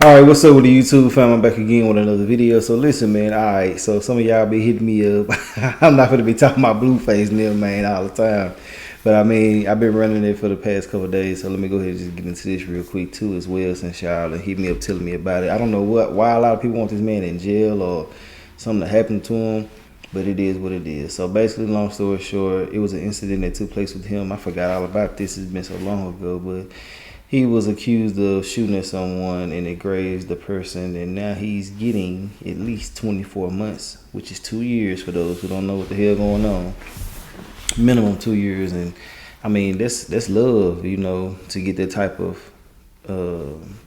Alright, what's up with the YouTube fam? I'm back again with another video. So listen, man, alright, so some of y'all be hitting me up. I'm not gonna be talking about Blueface and them, man, all the time. But I mean, I've been running it for the past couple of days, so let me go ahead and just get into this real quick too as well, since y'all hit me up telling me about it. I don't know why a lot of people want this man in jail or something to happen to him, but it is what it is. So basically, long story short, it was an incident that took place with him. I forgot all about this, it's been so long ago, but he was accused of shooting at someone and it grazed the person, and now he's getting at least 24 months, which is 2 years for those who don't know what the hell going on. Minimum 2 years, and I mean that's love, you know, to get that type of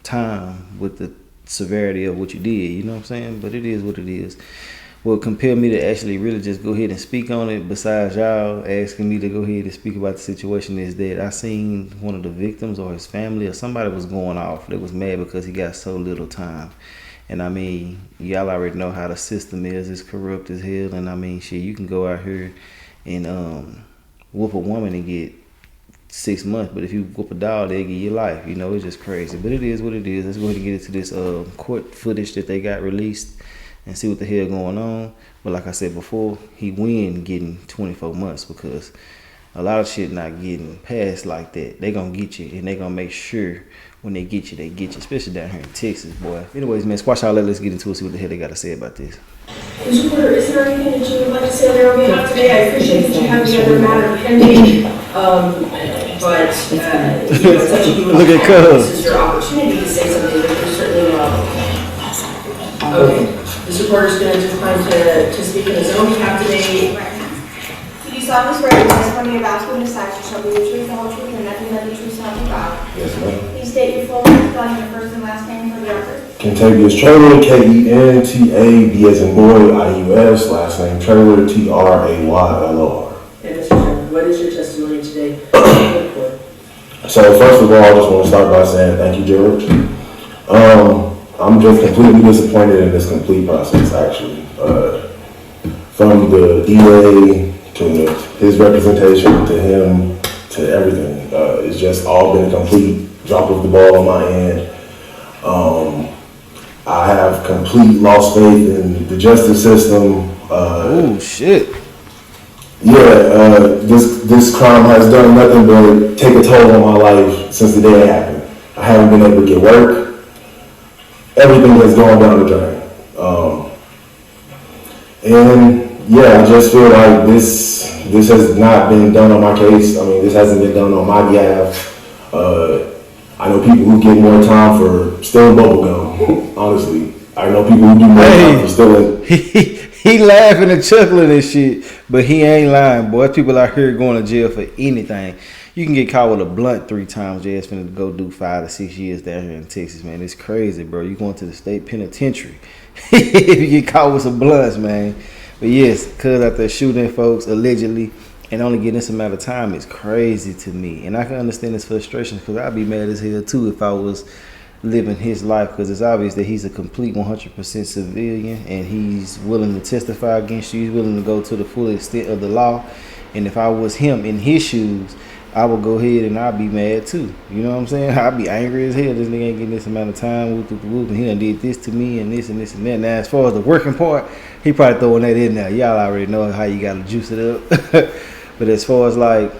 time with the severity of what you did, you know what I'm saying? But it is what it is. What compelled me to actually really just go ahead and speak on it, besides y'all asking me to go ahead and speak about the situation, is that I seen one of the victims or his family or somebody was going off. They was mad because he got so little time. And I mean, y'all already know how the system is. It's corrupt as hell. And I mean, shit, you can go out here and whoop a woman and get 6 months, but if you whoop a dog, they give you life. You know, it's just crazy. But it is what it is. Let's go ahead and get into this court footage that they got released and see what the hell going on. But like I said before, he win getting 24 months because a lot of shit not getting passed like that. They gonna get you, and they gonna make sure when they get you, especially down here in Texas, boy. Anyways, man, squash all that. Let's get into it, see what the hell they gotta say about this. Mr. Porter, is there anything that you would like to say there on behalf today? I appreciate that you have the other matter pending, but look at Cuz. This is your opportunity to say something that you're certainly okay. Mr. Porter's going to decline to speak on his own behalf today. Do you solemnly swear that the testimony about to this action shall be the truth, the whole truth, and nothing but the truth, so help you God? Yes, ma'am. Please state your full name, spelling your first and last name for the record. Kentavious Trailer, Kenta, B as in boy, IUS, last name Trailer, TRAYLR. And Mr. Trailer, what is your testimony today? So first of all, I just want to start by saying thank you, George. I'm just completely disappointed in this complete process, actually. From the DA to his representation to him to everything. It's just all been a complete drop of the ball on my end. I have complete lost faith in the justice system. Oh shit. Yeah, this crime has done nothing but take a toll on my life since the day it happened. I haven't been able to get work. Everything has gone down the drain. And yeah, I just feel like this has not been done on my case. I mean, this hasn't been done on my behalf. I know people who get more time for stealing bubble gum, honestly. I know people who do more time for stealing. He laughing and chuckling and shit, but he ain't lying, boy. People out here going to jail for anything. You can get caught with a blunt 3 times. Jay's finna go do 5 to 6 years down here in Texas, man. It's crazy, bro. You going to the state penitentiary if you get caught with some blunts, man. But yes, cuz out there shooting folks allegedly and only getting this amount of time is crazy to me. And I can understand his frustration because I'd be mad as hell too if I was living his life, because it's obvious that he's a complete 100% civilian and he's willing to testify against you. He's willing to go to the full extent of the law. And if I was him in his shoes, I would go ahead and I'd be mad too. You know what I'm saying? I'd be angry as hell. This nigga ain't getting this amount of time. And he done did this to me and this and this and that. Now, as far as the working part, he probably throwing that in there. Y'all already know how you got to juice it up. But as far as like,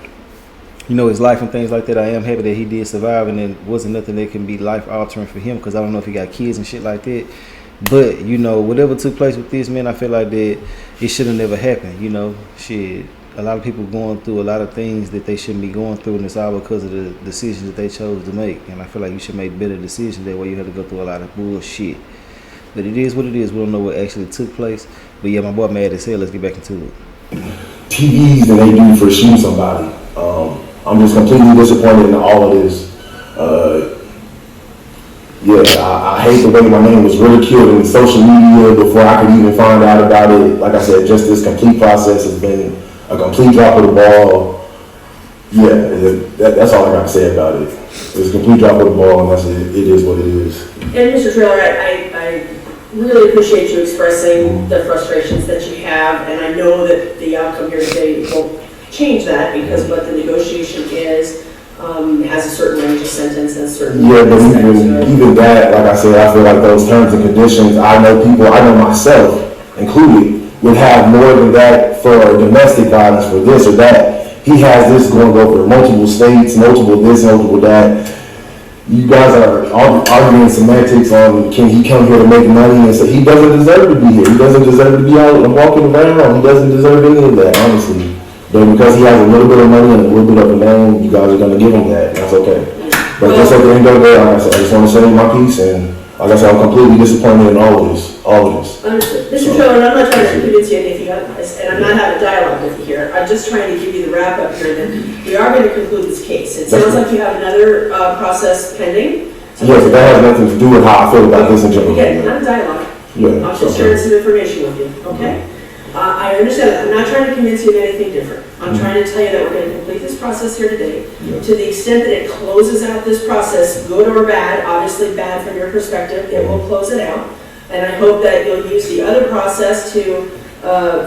you know, his life and things like that, I am happy that he did survive, and it wasn't nothing that can be life altering for him, because I don't know if he got kids and shit like that. But, you know, whatever took place with this, man, I feel like that it should have never happened. You know, shit. A lot of people going through a lot of things that they shouldn't be going through, and it's all because of the decisions that they chose to make. And I feel like you should make better decisions. That way you have to go through a lot of bullshit. But it is what it is. We don't know what actually took place. But yeah, my boy mad as hell. Let's get back into it. TVs that they do for shooting somebody. I'm just completely disappointed in all of this. I hate the way my name was ridiculed in social media before I could even find out about it. Like I said, just this complete process has been a complete drop of the ball. Yeah, that's all I got to say about it. It's a complete drop of the ball, and that's it. It is what it is. And Mr. Trailer, I really appreciate you expressing the frustrations that you have, and I know that the outcome here today won't change that because what the negotiation is. has a certain range of sentence and certain. Yeah, but even that, like I said, I feel like those terms and conditions, I know myself included, would have more than that for domestic violence, for this or that. He has this going over multiple states, multiple this, multiple that. You guys are arguing semantics on can he come here to make money, and so he doesn't deserve to be here. He doesn't deserve to be out and walking around. He doesn't deserve any of that, honestly. But because he has a little bit of money and a little bit of a name, you guys are going to give him that. That's okay. But just at the end of the day, like I said, I just want to say my piece, and like I said, I'm completely disappointed in all of this. Understood. Mr. Trillin, I'm not trying to convince you anything otherwise, and I'm not having a dialogue with you here. I'm just trying to give you the wrap up here that we are going to conclude this case. It sounds like you have another process pending. So yes, but that has nothing to do with how I feel about this in general. Again, not a dialogue. Yeah, I'm just sharing some information with you, okay? I understand that. I'm not trying to convince you of anything different. I'm trying to tell you that we're going to complete this process here today. Yeah. To the extent that it closes out this process, good or bad, obviously bad from your perspective, it will close it out. And I hope that you'll use the other process to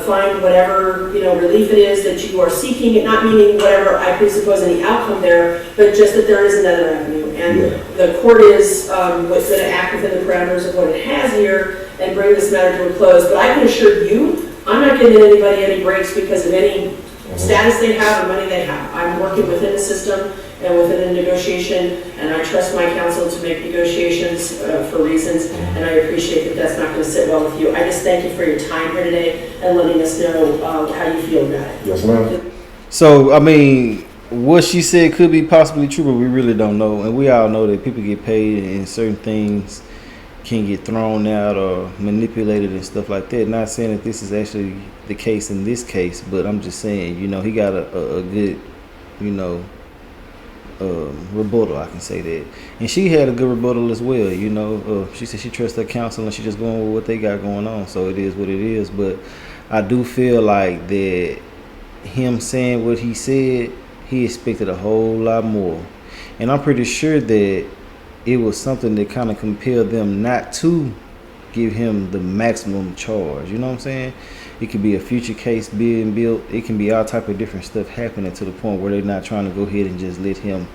find whatever relief it is that you are seeking, it not meaning whatever I presuppose any outcome there, but just that there is another avenue. And the court is going to act within the parameters of what it has here and bring this matter to a close. But I can assure you, I'm not giving anybody any breaks because of any status they have or money they have. I'm working within the system and within a negotiation, and I trust my counsel to make negotiations for reasons, and I appreciate that that's not going to sit well with you. I just thank you for your time here today and letting us know how you feel about it. Yes, ma'am. So, I mean, what she said could be possibly true, but we really don't know. And we all know that people get paid and certain things can get thrown out or manipulated and stuff like that. Not saying that this is actually the case in this case, but I'm just saying, he got a good, rebuttal, I can say that. And she had a good rebuttal as well, she said she trusts her counsel and she just going with what they got going on, so it is what it is. But I do feel like that him saying what he said, he expected a whole lot more, and I'm pretty sure that it was something that kind of compelled them not to give him the maximum charge. You know what I'm saying? It could be a future case being built. It can be all type of different stuff happening to the point where they're not trying to go ahead and just let him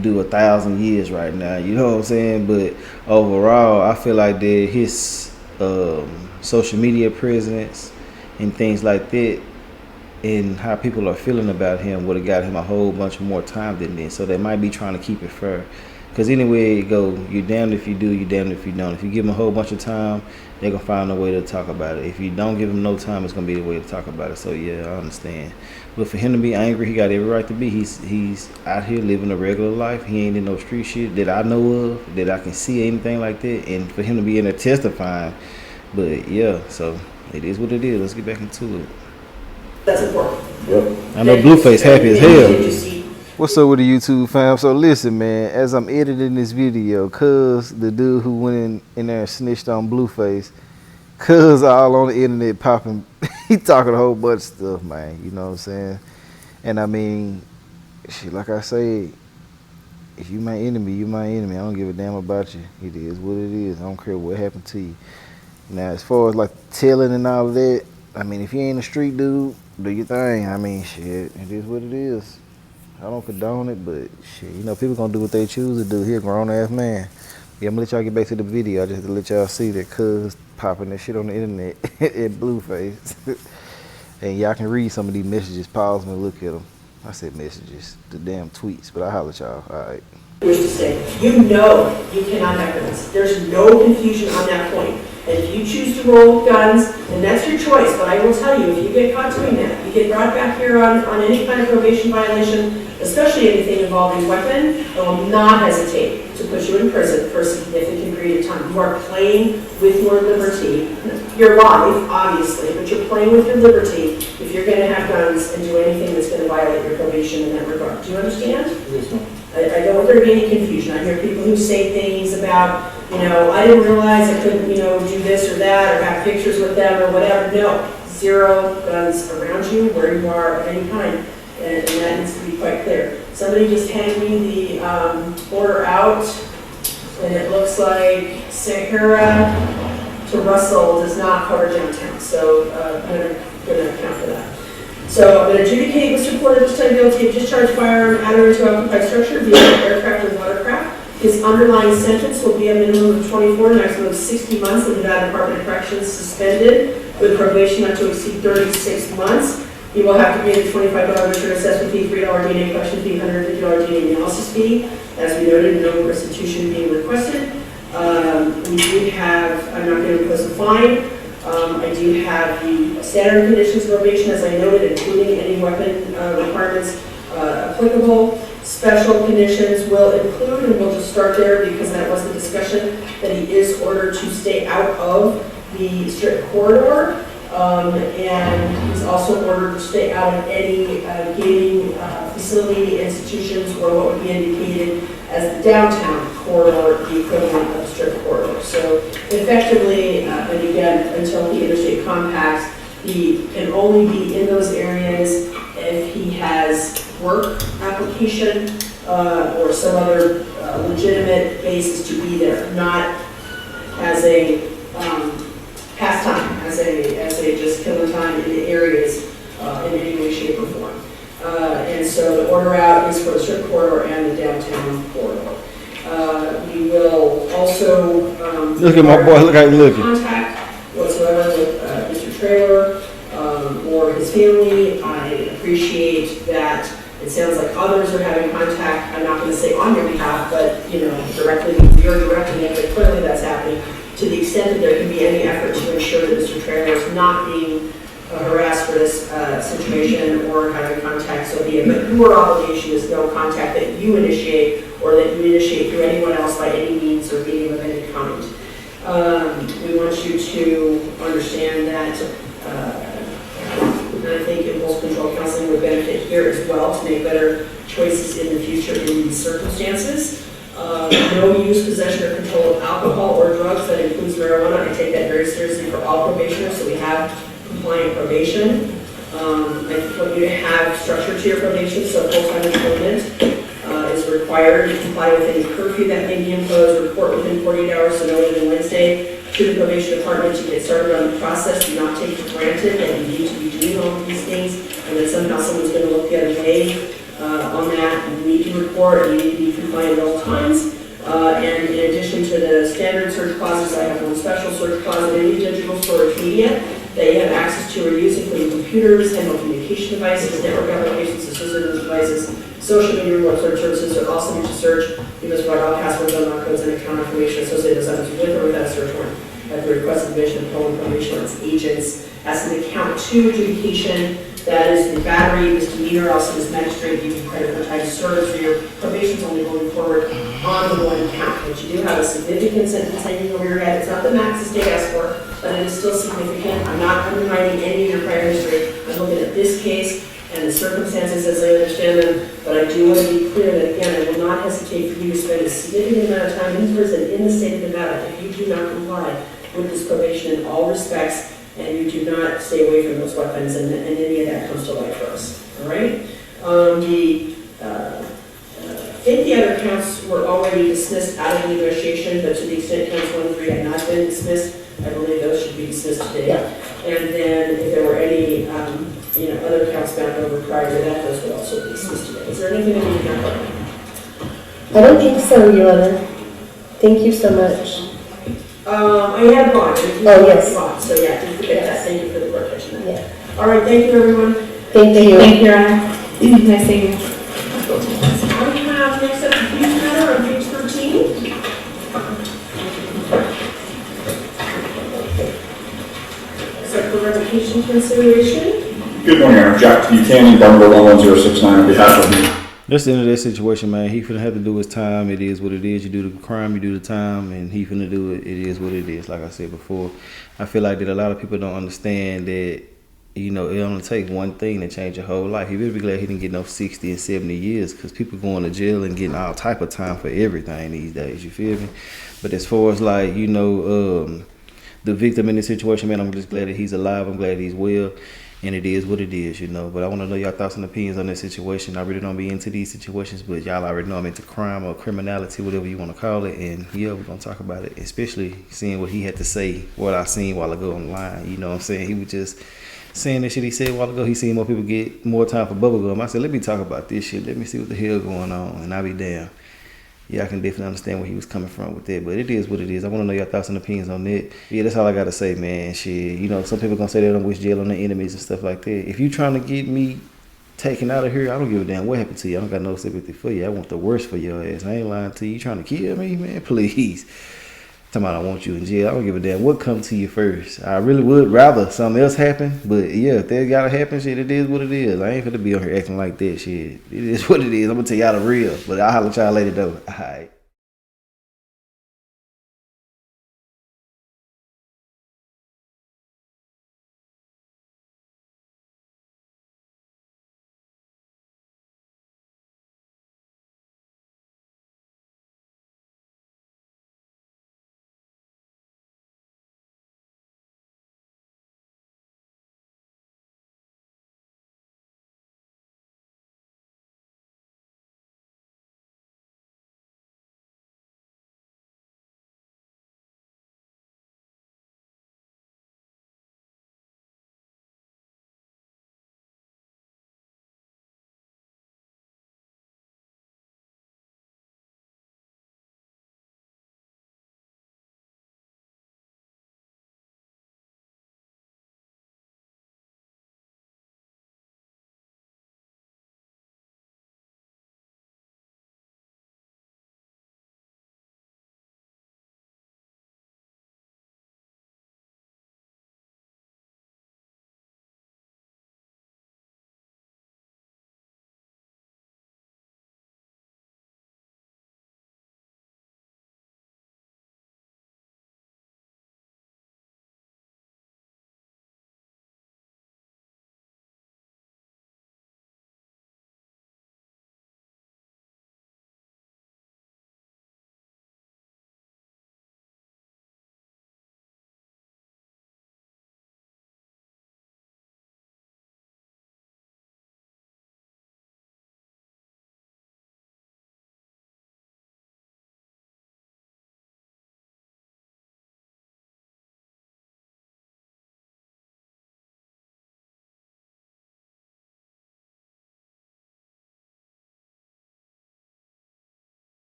do 1,000 years right now. You know what I'm saying? But overall, I feel like that his social media presence and things like that and how people are feeling about him would have got him a whole bunch more time than this. So they might be trying to keep it fair. Because anyway it go, you're damned if you do, you're damned if you don't. If you give them a whole bunch of time, they're going to find a way to talk about it. If you don't give them no time, it's going to be the way to talk about it. So, yeah, I understand. But for him to be angry, he got every right to be. He's out here living a regular life. He ain't in no street shit that I know of, that I can see anything like that. And for him to be in there testifying. But, yeah, so it is what it is. Let's get back into it. That's important. Yep. I know Blueface happy as hell. Did you see? What's up with the YouTube fam? So listen, man, as I'm editing this video, cuz the dude who went in there and snitched on Blueface, cuz all on the internet popping, he talking a whole bunch of stuff, man, you know what I'm saying? And I mean, shit, like I say, if you my enemy, you my enemy. I don't give a damn about you. It is what it is. I don't care what happened to you. Now, as far as like telling and all of that, I mean, if you ain't a street dude, do your thing. I mean, shit, it is what it is. I don't condone it, but shit, people gonna do what they choose to do. He a grown ass man. Yeah, I'm gonna let y'all get back to the video. I just have to let y'all see that cuz popping that shit on the internet at Blueface. And y'all can read some of these messages. Pause and look at them. I said messages, the damn tweets, but I'll holler at y'all. All right. Wish to say, you know you cannot have guns. There's no confusion on that point. And if you choose to roll guns, then that's your choice. But I will tell you, if you get caught doing that, you get brought back here on any kind of probation violation, especially anything involving weapon, I will not hesitate to put you in prison for a significant period of time. You are playing with your liberty. Your life, obviously, but you're playing with your liberty if you're going to have guns and do anything that's going to violate your probation in that regard. Do you understand? Yes, ma'am. I don't want there to be any confusion. I hear people who say things about, I didn't realize I couldn't, do this or that or have pictures with them or whatever. No, 0 guns around you where you are of any kind. And that needs to be quite clear. Somebody just handed me the order out, and it looks like Sahara to Russell does not cover downtown. So I'm going to account for that. So I'm going to adjudicate Mr. Porter this time guilty of discharge firearm added into occupied structure via aircraft and watercraft. His underlying sentence will be a minimum of 24, maximum of 60 months in the Nevada Department of Corrections suspended with probation not to exceed 36 months. He will have to pay the $25 return assessment fee, $3 DNA collection fee, $150 DNA analysis fee. As we noted, no restitution being requested. We do have, I'm not going to impose a fine. I do have the standard conditions of probation, as I noted, including any weapon requirements applicable. Special conditions will include, and we'll just start there because that was the discussion, that he is ordered to stay out of the strip corridor. And he's also ordered to stay out of any gaming facility, institutions, or what would be indicated as the downtown corridor, the equivalent of the strip corridor. So effectively, and again, until the interstate compacts, he can only be in those areas if he has work application or some other legitimate basis to be there, not as a pastime, as a just killing time in the areas in any way, shape, or form. And so the order out is for the strip corridor and the downtown corridor. We will also Look at my boy. Look how he looking. contact whatsoever with Mr. Trailer or his family. I appreciate that. It sounds like others are having contact. I'm not going to say on your behalf, but directly, you're directing it, but clearly that's happening. To the extent that there can be any effort to ensure that Mr. Trailer is not being harassed for this situation or having contact, so be it. But your obligation is no contact that you initiate or that you initiate through anyone else by any means or medium of any kind. We want you to understand that I think impulse control counseling would benefit here as well to make better choices in the future in these circumstances. No use, possession, or control of alcohol or drugs, that includes marijuana. I take that very seriously for all probationers, so we have compliant probation. I want you to have structure to your probation, so full-time employment is required to comply with any curfew that may be imposed, report within 48 hours, so no later than Wednesday, to the probation department to get started on the process. Do not take for granted that you need to be doing all of these things and that somehow someone's going to look the other way on that. You need to report and you need to be compliant at all times. And in addition to the standard search clauses, I have one special search clause in any digital storage media that you have access to or use, including computers, handheld communication devices, network applications, associated devices, social media, web search services are also used to search. You must provide all passwords, unlock codes, and account information associated with items with or without a search warrant. At the request of division of Control and Probation its agents, as an account 2 adjudication, that is the battery, misdemeanor, also this magistrate giving you credit for time served, so your probation's only going forward on the one count. But you do have a significant sentence hanging over your head. It's not the max the state asked for, but it is still significant. I'm not undermining any of your prior history. I'm looking at this case and the circumstances as I understand them, but I do want to be clear that, again, I will not hesitate for you to spend a significant amount of time in prison in the state of Nevada if you do not comply with this probation in all respects, and you do not stay away from those weapons, and any of that comes to light for us. All right? I think the other counts were already dismissed out of negotiation, but to the extent counts 1 and 3 had not been dismissed, I believe those should be dismissed today. Yeah. And then if there were any other counts found over prior to that, those would also be dismissed today. Is there anything that we can cover? I don't think so, Your Honor. Thank you so much. I had a bond. Oh, yes. Bond, so yeah, didn't forget that. Thank you for the clarification. Yeah. All right, thank you, everyone. Thank you. Thank you, Your Honor. Nice seeing you. I have next up the huge matter on page 13. Except for revocation consideration. Good morning, Your Honor. Jack Buchanan, Barnwell 11069 on behalf of me. That's the end of that situation, man. He finna have to do his time. It is what it is. You do the crime, you do the time, and he finna do it. It is what it is. Like I said before, I feel like that a lot of people don't understand that, it only takes one thing to change your whole life. He better be glad he didn't get no 60 and 70 years, because people going to jail and getting all type of time for everything these days. You feel me? But as far as like, the victim in this situation, man, I'm just glad that he's alive. I'm glad he's well. And it is what it is, But I want to know y'all thoughts and opinions on this situation. I really don't be into these situations, but y'all already know I'm into crime or criminality, whatever you want to call it. And yeah, we're going to talk about it, especially seeing what he had to say, what I seen while ago online. You know what I'm saying? He was just saying that shit he said a while ago, he seen more people get more time for bubblegum. I said, let me talk about this shit. Let me see what the hell going on. And I'll be damned. Yeah, I can definitely understand where he was coming from with that. But it is what it is. I want to know your thoughts and opinions on that. Yeah, that's all I got to say, man. Shit, you know, some people going to say they don't wish jail on their enemies and stuff like that. If you trying to get me taken out of here, I don't give a damn what happened to you. I don't got no sympathy for you. I want the worst for your ass. I ain't lying to you. You trying to kill me, man? Please. Talking about I want you in jail. I don't give a damn what come to you first. I really would rather something else happen. But yeah, if that gotta happen, shit, it is what it is. I ain't finna be on here acting like that shit. It is what it is. I'm gonna tell y'all the real. But I'll holler at y'all later though. Alright.